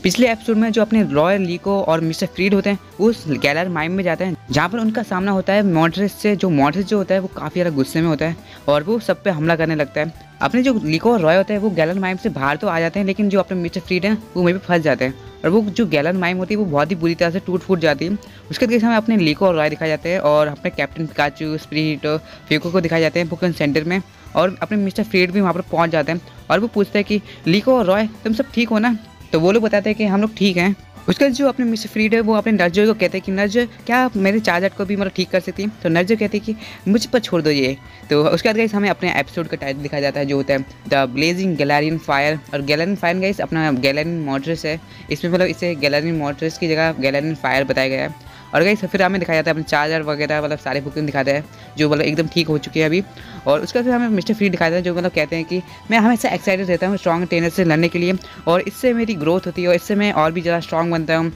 पिछले एपिसोड में जो अपने रॉय, लीको और मिस्टर फ्रीड होते हैं वो उस गैलर माइम में जाते हैं जहाँ पर उनका सामना होता है मॉन्ट्रेस से। जो मॉन्ट्रेस जो होता है वो काफ़ी ज़्यादा गुस्से में होता है और वो सब पे हमला करने लगता है। अपने जो लीको और रॉय होते हैं वो गैलर माइम से बाहर तो आ जाते हैं, लेकिन जो अपने मिस्टर फ्रीड हैं वो वहीं पे फंस जाते हैं और वो जो गैलर माइम होती है वो बहुत ही बुरी तरह से टूट फूट जाती है। उसके बाद हमें अपने लीको और रॉय दिखाए जाते हैं और अपने कैप्टन पिकाचू, स्प्रिट, फ्यूको को दिखाए जाते हैं पोकेमॉन सेंटर में। और अपने मिस्टर फ्रीड भी वहाँ पर पहुँच जाते हैं और वो पूछते हैं कि लीको और रॉय तुम सब ठीक हो ना? तो वो लोग बताते हैं कि हम लोग ठीक हैं। उसके जो अपने मिस्टर फ्रीड है वो अपने नर्जो को कहते हैं कि नर्जो क्या आप मेरे चार्जर को भी मतलब ठीक कर सकती है? तो नर्जो कहते हैं कि मुझ पर छोड़ दो ये। तो उसके बाद गाइस हमें अपने एपिसोड का टाइटल दिखाया जाता है जो होता है द ब्लेजिंग गैलेरियन फायर। और गैलेरियन फायर गाइस अपना गैलेरियन मॉन्ट्रेस है, इसमें मतलब इसे गैलेरियन मॉन्ट्रेस की जगह गैलेरियन फायर बताया गया है। और गाइस फिर हमें दिखाया जाता है अपने चार्जर वगैरह मतलब सारे पोकेमॉन दिखाते हैं जो मतलब एकदम ठीक हो चुके हैं अभी। और उसके बाद हमें मिस्टर फ्रीड दिखाया जाता है जो मतलब कहते हैं कि मैं हमेशा एक्साइटेड रहता हूँ स्ट्रॉन्ग ट्रेनर से लड़ने के लिए और इससे मेरी ग्रोथ होती है और इससे मैं और भी ज़्यादा स्ट्रॉन्ग बनता हूँ।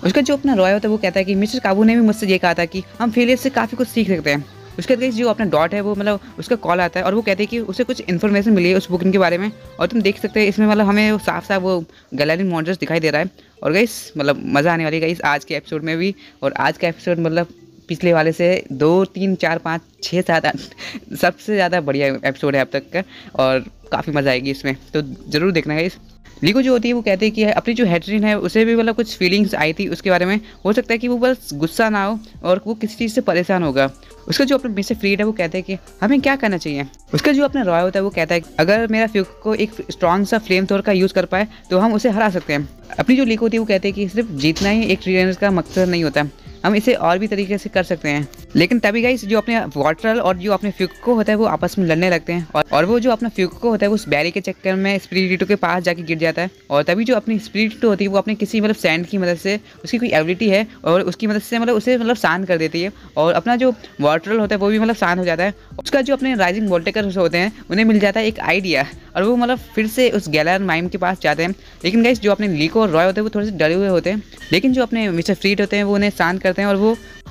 उसका जो अपना रॉय होता है वो कहता है कि मिस्टर काबू ने भी मुझसे ये कहा था कि हम फेलियर से काफ़ी कुछ सीख सकते हैं। उसके बाद जो अपना डॉट है वो मतलब उसका कॉल आता है और वो कहते हैं कि उसे कुछ इन्फॉर्मेशन मिली है उस बुकिंग के बारे में और तुम देख सकते हैं इसमें मतलब हमें साफ साफ वो गैलेरियन मॉन्स्टर्स दिखाई दे रहा है। और गाइस मतलब मज़ा आने वाली है गाइस आज के एपिसोड में भी। और आज का एपिसोड मतलब पिछले वाले से 2, 3, 4, 5, 6, 7, 8 सबसे ज़्यादा बढ़िया एपिसोड है अब तक का और काफ़ी मज़ा आएगी इसमें, तो ज़रूर देखना गाइस। लीको जो होती है वो कहती है कि अपनी जो हेटरिन है उसे भी मतलब कुछ फीलिंग्स आई थी उसके बारे में, हो सकता है कि वो बस गुस्सा ना हो और वो किसी चीज़ से परेशान होगा। उसका जो अपने मिस्टर फ्रीड है वो कहते हैं कि हमें क्या करना चाहिए। उसका जो अपना रॉय होता है वो कहता है अगर मेरा फ्यूक को एक स्ट्रॉन्ग सा फ्लेम थ्रोर का यूज़ कर पाए तो हम उसे हरा सकते हैं। अपनी जो लीको होती है वो कहते हैं कि सिर्फ जीतना ही एक ट्रेनर का मकसद नहीं होता, हम इसे और भी तरीके से कर सकते हैं। लेकिन तभी गाइस जो अपने वाटरल और जो अपने फ्यूको होता है वो आपस में लड़ने लगते हैं और वो जो अपना फ्यूको होता है वो उस बैरी के चक्कर में स्पिरिटो के पास जाके गिर जाता है। और तभी जो अपनी स्पिरिटो होती है वो अपने किसी मतलब सैंड की मदद से, उसकी कोई एबिलिटी है और उसकी मदद से मतलब उसे मतलब शांत कर देती है और अपना जो वाटरल होता है वो भी मतलब शांत हो जाता है। उसका जो अपने राइजिंग वोल्टेकर होते हैं उन्हें मिल जाता है एक आइडिया और वो मतलब फिर से उस गैलर माइम के पास जाते हैं। लेकिन गाइस जो अपने लीको और रॉय होते हैं वो थोड़े से डरे हुए होते हैं, लेकिन जो अपने मिस्टर फ्रीड होते हैं वो उन्हें शांत करते हैं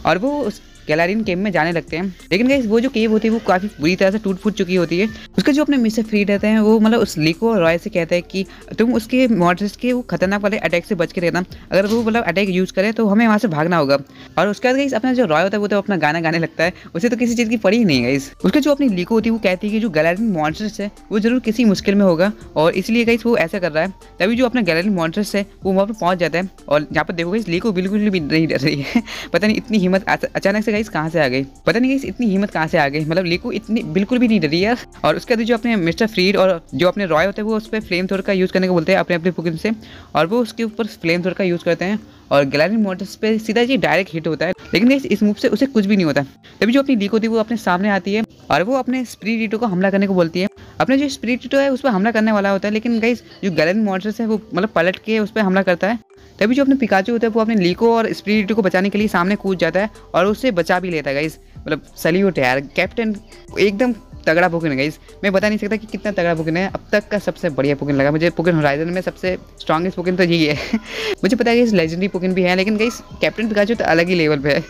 और वो उस गैलेरियन केव में जाने लगते हैं। लेकिन गाइस वो जो केव होती है वो काफ़ी बुरी तरह से टूट फूट चुकी होती है। उसके जो अपने मिस्टर फ्रीड रहते हैं वो मतलब उस लीको और रॉय से कहते हैं कि तुम उसके मॉन्स्टर्स के वो खतरनाक वाले अटैक से बच के रहना, अगर वो मतलब अटैक यूज़ करे तो हमें वहाँ से भागना होगा। और उसके बाद गाइस अपना जो रॉय होता है वो तो अपना गाना गाने लगता है, उसे तो किसी चीज़ की पड़ी ही नहीं गाइस। उसके जो अपनी लीको होती है वो कहती है कि जो गैलेरियन मॉन्स्टर्स है वो जरूर किसी मुश्किल में होगा और इसलिए गाइस वो ऐसा कर रहा है। तभी जो अपना गैलेरियन मॉन्स्टर्स है वो वहाँ पर पहुँच जाता है और यहाँ पर देखो गाइस लीको बिल्कुल भी नहीं डर रही है। पता नहीं इतनी हिम्मत अचानक से गाइस कहाँ से आ गई, पता नहीं गाइस इतनी हिम्मत कहाँ से आ गई, मतलब लीको इतनी बिल्कुल भी नहीं डरी यार। और उसके बाद जो अपने मिस्टर फ्रीड और जो अपने रॉय होते हैं वो उस पर फ्लेम थ्रोर का यूज़ करने को बोलते हैं अपने अपने पोकेमॉन से और वो उसके ऊपर फ्लेम थ्रोर का यूज़ करते हैं और गैलेरियन मॉन्स्टर्स पे सीधा जी डायरेक्ट हिट होता है। लेकिन गाइस इस मूव से उसे कुछ भी नहीं होता। तभी जो अपनी लीको होती है वो अपने सामने आती है और वो अपने स्पिरिटो को हमला करने को बोलती है। अपने जो स्पिरिटो है उस पर हमला करने वाला होता है, लेकिन गाइस जो गैलेरियन मॉन्स्टर्स है वो मतलब पलट के उस पर हमला करता है। तभी जो अपने पिकाचू होता है वो अपने लीको और स्पिरिटो को बचाने के लिए सामने कूद जाता है और उससे बचा भी लेता है गाइस। मतलब सल्यूट है यार, कैप्टन एकदम तगड़ा पोकेमॉन है गाइस। मैं बता नहीं सकता कि कितना तगड़ा पोकेमॉन है, अब तक का सबसे बढ़िया पोकेमॉन लगा मुझे। पोकेमॉन होराइजन में सबसे स्ट्रॉन्गेस्ट पोकेमॉन तो यही है। मुझे पता है कि लेजेंडरी पोकेमॉन भी है, लेकिन गाइस कैप्टन पिकाचू तो अलग ही लेवल पे है।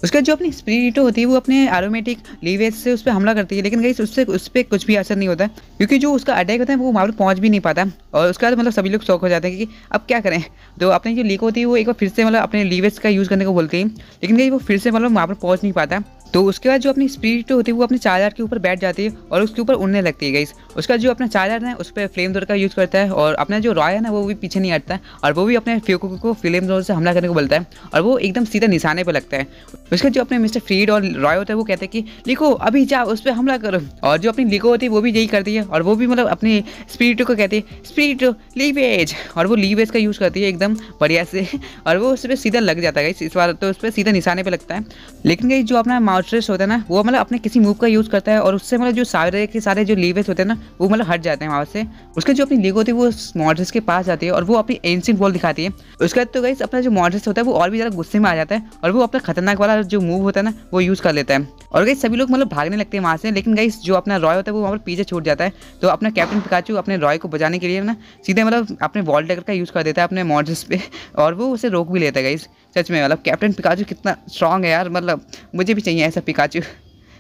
उसका जो अपनी स्पिरिटो होती है वो अपने एरोमेटिक लीवेज से उस पर हमला करती है, लेकिन गाइस उससे उस पर कुछ भी असर नहीं होता क्योंकि जो उसका अटैक होता है वो वहाँ पर पहुँच भी नहीं पाता। और उसका मतलब सभी लोग शौक हो जाते हैं कि अब क्या करें। तो अपनी जो लीक होती है वो एक बार फिर से मतलब अपने लीवेज का यूज़ करने को बोलती है, लेकिन गाइस वो फिर से मतलब वहाँ पर पहुँच नहीं पाता। तो उसके बाद जो अपनी स्पिरिट होती है वो अपने चार्जर के ऊपर बैठ जाती है और उसके ऊपर उड़ने लगती है गाइस। उसका जो अपना चार्जर है उस पर फ्लेम थ्रोर का यूज़ करता है और अपना जो रॉय है ना वो भी पीछे नहीं हटता और वो भी अपने फ्यूको को फ्लेम थ्रोर से हमला करने को बोलता है और वो एकदम सीधा निशाने पर लगता है। उसका जो अपने मिस्टर फ्रीड और रॉय होता है वो कहते हैं कि लिखो अभी जाओ उस पर हमला करो। और जो अपनी लिको होती है वो भी यही करती है और वो भी मतलब अपनी स्पिरिटो को कहती है स्पिरिटो लीवेज, और वो लीवेज का यूज़ करती है एकदम बढ़िया से और वो उस पर सीधा लग जाता है। इस बार तो उस पर सीधा निशाने पर लगता है। लेकिन गाइस जो अपना माउस्ट्रेस होता है ना वो मतलब अपने किसी मूव का यूज़ करता है और उससे मतलब जो सारे के सारे जो लीवेज होते हैं ना वो मतलब हट जाते हैं वहाँ से। उसके जो अपनी लीग होती है वो मॉडरेस के पास जाती है और वो अपनी एंशिएंट बॉल दिखाती है। उसके बाद तो गाइस अपना जो मॉडरेस होता है वो और भी ज़्यादा गुस्से में आ जाता है और वो अपना खतरनाक वाला जो मूव होता है ना वो यूज़ कर लेता है और गाइस सभी लोग मतलब भागने लगते हैं वहाँ से। लेकिन गाइस जो अपना रॉय होता है वो वहाँ पर पीछे छूट जाता है। तो अपना कैप्टन पिकाचू अपने रॉय को बचाने के लिए ना सीधे मतलब अपने वॉल टैगर का यूज़ कर देता है अपने मॉडरेस पे और वो उसे रोक भी लेता है गाइस। सच में मतलब कैप्टन पिकाचू कितना स्ट्रॉन्ग है यार, मतलब मुझे भी चाहिए ऐसा पिकाचू,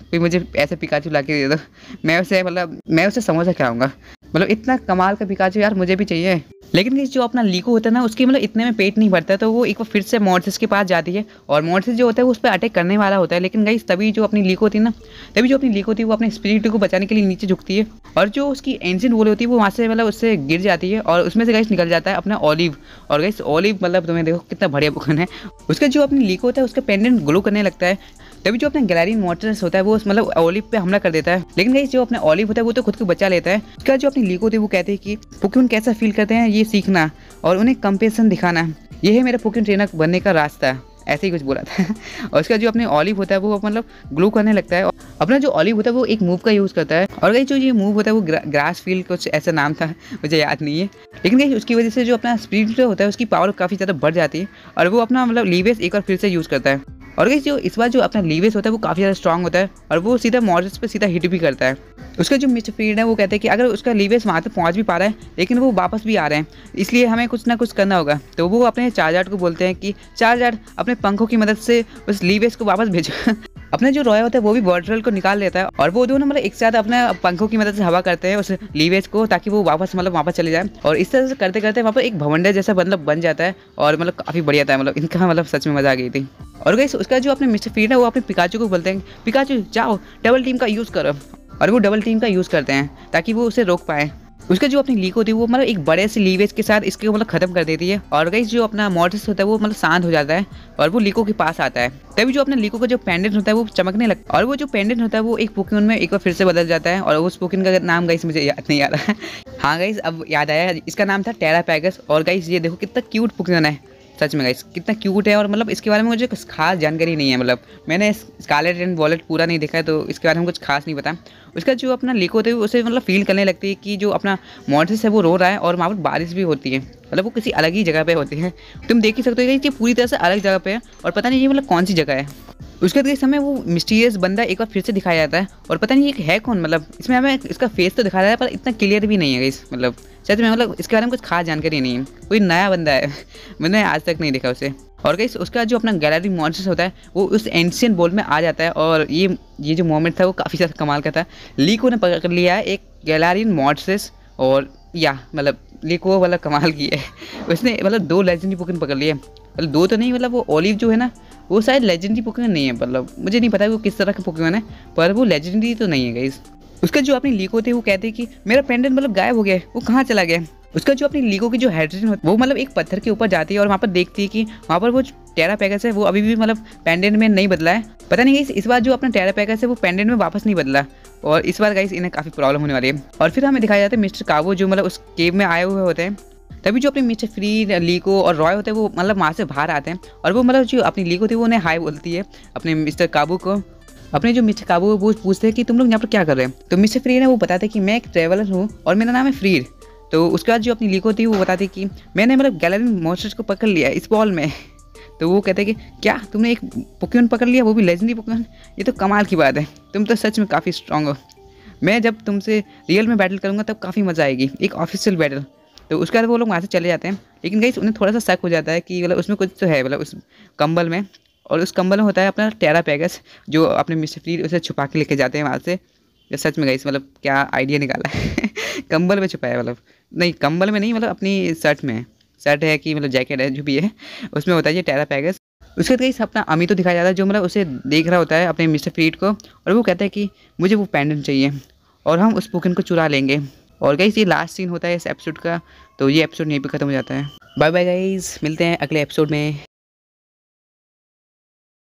कोई मुझे ऐसे पिकाचू ला के दे दो, मैं उसे समोसा खिलाऊंगा। मतलब इतना कमाल का पिकाचू यार मुझे भी चाहिए। लेकिन गाइस जो अपना लीको होता है ना उसकी मतलब इतने में पेट नहीं भरता, तो वो एक बार फिर से मॉर्टिस के पास जाती है और मॉर्टिस जो होता है वो उस पर अटैक करने वाला होता है। लेकिन गाइस तभी जो अपनी लीको होती है ना, तभी जो अपनी लीको होती है वो अपने स्पिरिट को बचाने के लिए नीचे झुकती है और जो उसकी एंशिएंट वॉल होती है वो वहाँ से मतलब उससे गिर जाती है और उसमें से गाइस निकल जाता है अपना ऑलिव। और गाइस ऑलिव मतलब तुम्हें देखो कितना बढ़िया बुकन है। उसका जो अपनी लीको होता है उसका पेंडेंट ग्लो करने लगता है, तभी जो अपना गैलेरियन मॉर्टिस होता है वो मतलब ऑलिव पे हमला कर देता है। लेकिन गाइस जो अपना ऑलिव होता है वो तो खुद को बचा लेता है। उसका जो अपनी लीको होती है वो कहते हैं कि पोकेमॉन कैसा फील करते हैं ये सीखना और उन्हें कंपेशन दिखाना, ये है मेरा पोकेमॉन ट्रेनर बनने का रास्ता, ऐसे ही कुछ बोला था। और उसका जो अपने ऑलिव होता है वो मतलब ग्लो करने लगता है और अपना जो ऑलिव होता है वो एक मूव का यूज़ करता है। और गाइस जो ये मूव होता है वो ग्रास फील्ड कुछ ऐसा नाम था, मुझे याद नहीं है। लेकिन गाइस उसकी वजह से जो अपना स्पीड होता है उसकी पावर काफ़ी ज़्यादा बढ़ जाती है और वो अपना मतलब लीवेस एक बार फिर से यूज़ करता है। और गाइस जो इस बार जो अपना लीवेस होता है वो काफ़ी ज़्यादा स्ट्रांग होता है और वो सीधा मॉर्टिस पे सीधा हिट भी करता है। उसका जो मिस्टर फ्रीड है वो कहते हैं कि अगर उसका लीवेस वहाँ तक पहुँच भी पा रहा है लेकिन वो वापस भी आ रहे हैं, इसलिए हमें कुछ ना कुछ करना होगा। तो वो अपने चार्जार्ड को बोलते हैं कि चार्जार्ड अपने पंखों की मदद से उस लीवेस को वापस भेजो। अपना जो रॉय होता है वो भी बॉटल को निकाल लेता है और वो दोनों मतलब एक साथ अपने पंखों की मदद से हवा करते हैं उस लीवेज को ताकि वो वापस मतलब वापस चले जाए। और इस तरह से करते करते वहाँ पर एक भवंडर जैसा मतलब बन जाता है और मतलब काफ़ी बढ़िया था, मतलब इनका मतलब सच में मजा आ गई थी। और गाइस उसका जो अपने मिस्टर फ्रीड है वो अपने पिकाचू को बोलते हैं पिकाचू जाओ डबल टीम का यूज़ करो, और वो डबल टीम का यूज़ करते हैं ताकि वो उसे रोक पाए। उसका जो अपनी लीक होती है वो मतलब एक बड़े से लीवेज के साथ इसके मतलब खत्म कर देती है और गाइस जो अपना मॉर्टिस होता है वो मतलब शांत हो जाता है और वो लीको के पास आता है। तभी जो अपने लीको का जो पेंडेंट होता है वो चमकने लगता है और वो जो पेंडेंट होता है वो एक पोकेमॉन में एक बार फिर से बदल जाता है और उस पोकेमॉन का नाम गाइस मुझे याद नहीं आ रहा है। हाँ गाइस अब याद आया, इसका नाम था टेरापैगस। और गाइस ये देखो कितना क्यूट पोकेमॉन है, सच में गाइस कितना क्यूट है। और मतलब इसके बारे में मुझे कुछ खास जानकारी नहीं है, मतलब मैंने स्कारलेट एंड वॉयलेट पूरा नहीं देखा है तो इसके बारे में कुछ खास नहीं पता। उसका जो अपना लीको होता है उसे मतलब फील करने लगती है कि जो अपना मॉर्टिस है वो रो रहा है और वहाँ पर बारिश भी होती है, मतलब वो किसी अलग ही जगह पे होती है। तुम देख ही सकते हो कि पूरी तरह से अलग जगह पे है और पता नहीं ये मतलब कौन सी जगह है। उसके बाद समय वो मिस्टीरियस बंदा एक बार फिर से दिखाया जाता है और पता नहीं ये है कौन, मतलब इसमें हमें इसका फेस तो दिखाया जाता है पर इतना क्लियर भी नहीं है इस मतलब सच में मतलब इसके बारे में कुछ खास जानकारी नहीं है, कोई नया बंदा है। मैंने आज तक नहीं देखा उसे। और गाइस उसका जो अपना गैलरी मॉन्स्टर्स होता है वो उस एंशिएंट बॉल में आ जाता है और ये जो मोमेंट था वो काफ़ी ज़्यादा कमाल का था। लीको ने पकड़ लिया है एक गैलरियन मॉन्स्टर्स और या मतलब लीको वाला कमाल की है, उसने मतलब 2 लेजेंडरी पोकेमॉन पकड़ लिए, मतलब 2 तो नहीं, मतलब वो ओलिव जो है ना वो शायद लेजेंडरी पोकेमॉन नहीं है, मतलब मुझे नहीं पता वो किस तरह का पोकेमॉन है पर वो लेजेंडरी तो नहीं है गाइस। उसका जो अपनी लीको होती है वो कहते हैं कि मेरा पेंडेंट मतलब गायब हो गया, वो कहाँ चला गया। उसका जो अपनी लीको की जो हेड्रेन होती है वो मतलब एक पत्थर के ऊपर जाती है और वहाँ पर देखती है कि वहाँ पर वो टेरापैगस है वो अभी भी मतलब पेंडेंट में नहीं बदला है। पता नहीं गाइस इस बार जो अपना टेरापैगस है वो पेंडेंट में वापस नहीं बदला और इस बार गाइस इन्हें काफ़ी प्रॉब्लम होने वाली है। और फिर हमें दिखाया जाता है मिस्टर काबो जो मतलब उस केव में आए हुए होते हैं। तभी जो अपने मिस्टर फ्रीड लीको और रॉय होते हैं वो मतलब वहाँ से बाहर आते हैं और वो मतलब जो अपनी लीको थी वो उन्हें हाय बोलती है अपने मिस्टर काबू को। अपने जो मिस्टर काबू वो पूछते हैं कि तुम लोग यहाँ पर क्या कर रहे हैं, तो मिस्टर फ्रीड है वो बताते हैं कि मैं एक ट्रैवलर हूँ और मेरा नाम है फ्रीड। तो उसके बाद जो अपनी लीको थी वो बताती कि मैंने मतलब गैलरियन मॉन्स्टर्स को पकड़ लिया इस बॉल में। तो वो कहते हैं कि क्या तुमने एक पोकेमॉन पकड़ लिया, वो भी लेजेंडरी पोकेमॉन, ये तो कमाल की बात है, तुम तो सच में काफ़ी स्ट्रांग हो, मैं जब तुमसे रियल में बैटल करूँगा तब काफ़ी मज़ा आएगी, एक ऑफिशियल बैटल। तो उसके बाद वो लोग वहाँ से चले जाते हैं। लेकिन गाइस उन्हें थोड़ा सा शक हो जाता है कि मतलब उसमें कुछ तो है मतलब उस कंबल में, और उस कंबल में होता है अपना टेरापैगस जो अपने मिस्टर फ्रीड उसे छुपा के लेके जाते हैं वहाँ से। ये सच में गाइस मतलब क्या आइडिया निकाला है। कंबल में छुपाया, मतलब नहीं कंबल में नहीं, मतलब अपनी शर्ट में, शर्ट है कि मतलब जैकेट है जो भी है उसमें होता है ये टेरापैगस। उसके बाद गाइस अपना अमी तो दिखाया जाता है जो मतलब उसे देख रहा होता है अपने मिस्टर फ्रीड को और वो कहता है कि मुझे वो पेंडेंट चाहिए और हम उस पोकेमॉन को चुरा लेंगे। और गाइस ये लास्ट सीन होता है इस एपिसोड का, तो ये एपिसोड यहीं पे ख़त्म हो जाता है। बाय बाय गाइस, मिलते हैं अगले एपिसोड में।